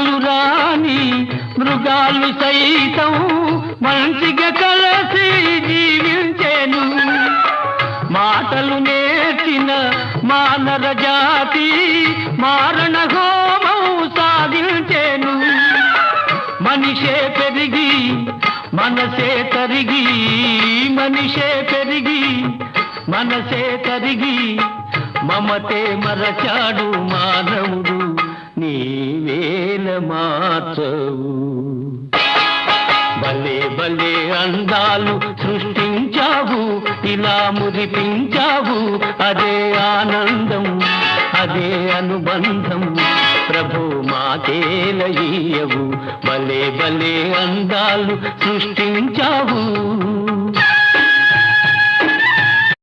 మాటలు రాని మృగాలు సైతం మంచిగా కలిసి జీవించేను. మాటలు నేర్చిన మానవ జాతి మారణ హోమం సాధించేను. మనిషే పెరిగి మనసే తరిగి, మనిషే పెరిగి మనసే తరిగి, మమతే మరచాడు మానవుడు, నీవేల మార్చవు. భలే భలే అందాలు సృష్టించావు, ఇలా మురిపించావు, అదే ఆనందం, అదే అనుబంధం. ప్రభు మాకేలయ్యవు, భలే భలే అందాలు సృష్టించావు.